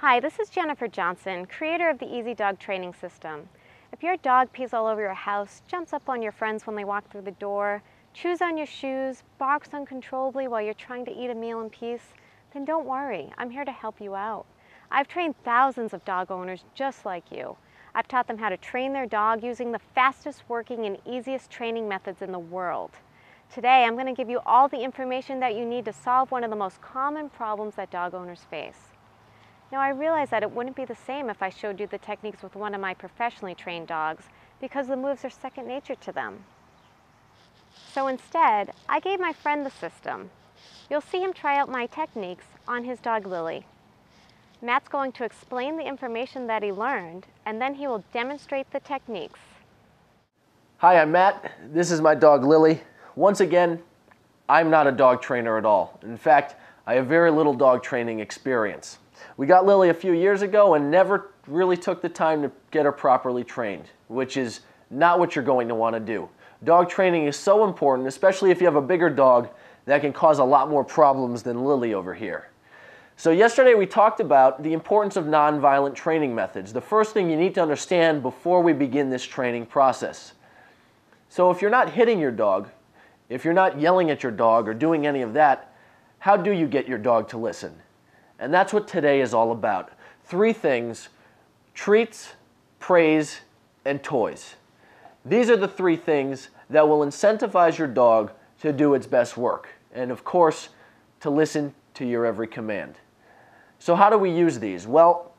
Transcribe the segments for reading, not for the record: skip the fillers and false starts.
Hi, this is Jennifer Johnson, creator of the Easy Dog Training System. If your dog pees all over your house, jumps up on your friends when they walk through the door, chews on your shoes, barks uncontrollably while you're trying to eat a meal in peace, then don't worry, I'm here to help you out. I've trained thousands of dog owners just like you. I've taught them how to train their dog using the fastest working and easiest training methods in the world. Today, I'm going to give you all the information that you need to solve one of the most common problems that dog owners face. Now, I realize that it wouldn't be the same if I showed you the techniques with one of my professionally trained dogs because the moves are second nature to them. So instead, I gave my friend the system. You'll see him try out my techniques on his dog Lily. Matt's going to explain the information that he learned, and then he will demonstrate the techniques. Hi, I'm Matt. This is my dog Lily. Once again, I'm not a dog trainer at all. In fact, I have very little dog training experience. We got Lily a few years ago and never really took the time to get her properly trained, which is not what you're going to want to do. Dog training is so important, especially if you have a bigger dog that can cause a lot more problems than Lily over here. So yesterday we talked about the importance of nonviolent training methods, the first thing you need to understand before we begin this training process. So if you're not hitting your dog, if you're not yelling at your dog or doing any of that, how do you get your dog to listen? And that's what today is all about. Three things: treats, praise, and toys. These are the three things that will incentivize your dog to do its best work, and of course, to listen to your every command. So how do we use these? Well,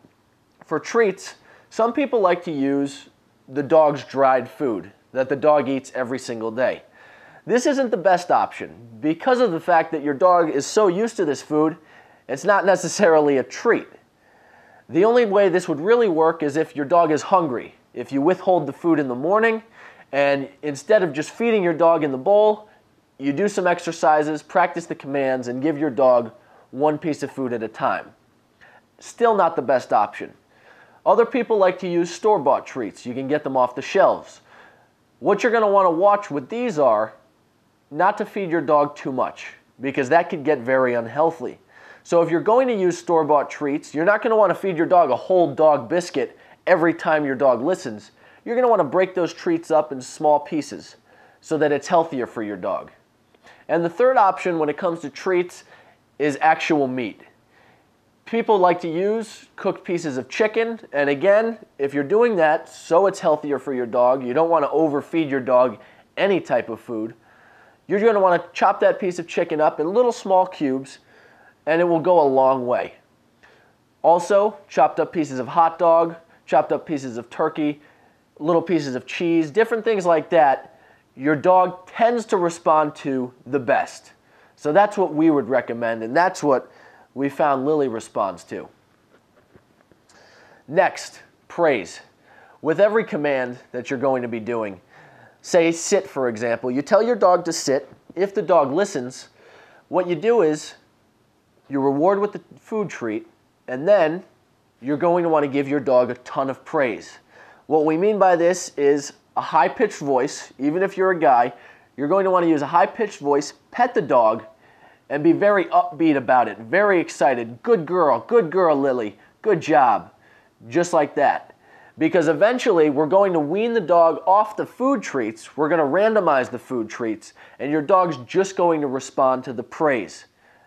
for treats, some people like to use the dog's dried food that the dog eats every single day. This isn't the best option because of the fact that your dog is so used to this food, it's not necessarily a treat. The only way this would really work is if your dog is hungry. If you withhold the food in the morning and instead of just feeding your dog in the bowl, you do some exercises, practice the commands, and give your dog one piece of food at a time. Still not the best option. Other people like to use store-bought treats. You can get them off the shelves. What you're going to want to watch with these are not to feed your dog too much, because that could get very unhealthy. So if you're going to use store-bought treats, you're not going to want to feed your dog a whole dog biscuit every time your dog listens. You're going to want to break those treats up in small pieces so that it's healthier for your dog. And the third option when it comes to treats is actual meat. People like to use cooked pieces of chicken, and again, if you're doing that so it's healthier for your dog, you don't want to overfeed your dog any type of food, you're going to want to chop that piece of chicken up in little small cubes, and it will go a long way. Also, chopped up pieces of hot dog, chopped up pieces of turkey, little pieces of cheese, different things like that, your dog tends to respond to the best. So that's what we would recommend, and that's what we found Lily responds to. Next, praise. With every command that you're going to be doing, say sit, for example, you tell your dog to sit. If the dog listens, what you do is you reward with the food treat, and then you're going to want to give your dog a ton of praise. What we mean by this is a high-pitched voice. Even if you're a guy, you're going to want to use a high-pitched voice, pet the dog, and be very upbeat about it, very excited. Good girl, Lily, good job. Just like that. Because eventually we're going to wean the dog off the food treats, we're going to randomize the food treats, and your dog's just going to respond to the praise,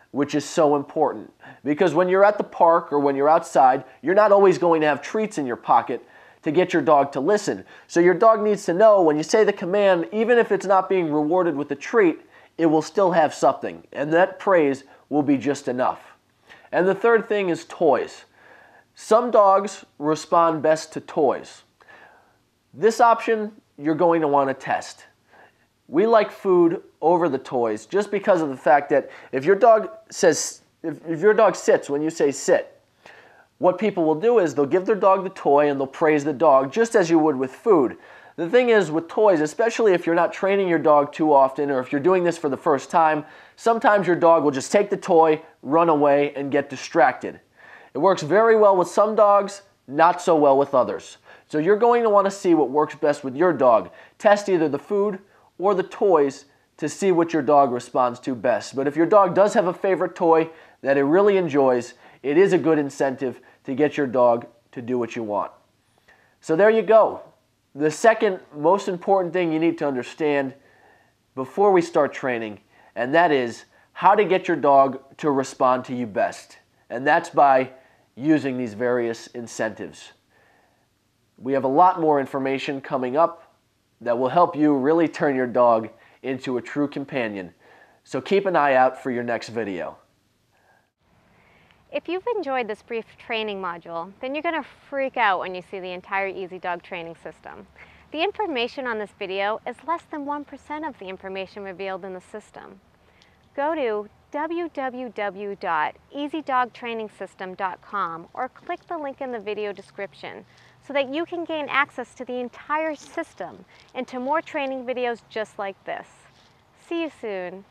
which is so important. Because when you're at the park or when you're outside, you're not always going to have treats in your pocket to get your dog to listen. So your dog needs to know when you say the command, even if it's not being rewarded with a treat, it will still have something, and that praise will be just enough. And the third thing is toys. Some dogs respond best to toys. This option you're going to want to test. We like food over the toys just because of the fact that if your dog sits when you say sit, what people will do is they'll give their dog the toy and they'll praise the dog just as you would with food. The thing is with toys, especially if you're not training your dog too often or if you're doing this for the first time, sometimes your dog will just take the toy, run away, and get distracted. It works very well with some dogs, not so well with others. So you're going to want to see what works best with your dog. Test either the food or the toys to see what your dog responds to best. But if your dog does have a favorite toy that it really enjoys, it is a good incentive to get your dog to do what you want. So there you go. The second most important thing you need to understand before we start training, and that is how to get your dog to respond to you best. And that's by using these various incentives. We have a lot more information coming up that will help you really turn your dog into a true companion. So keep an eye out for your next video. If you've enjoyed this brief training module, then you're going to freak out when you see the entire Easy Dog training system. The information on this video is less than 1% of the information revealed in the system. Go to www.easydogtrainingsystem.com or click the link in the video description so that you can gain access to the entire system and to more training videos just like this. See you soon.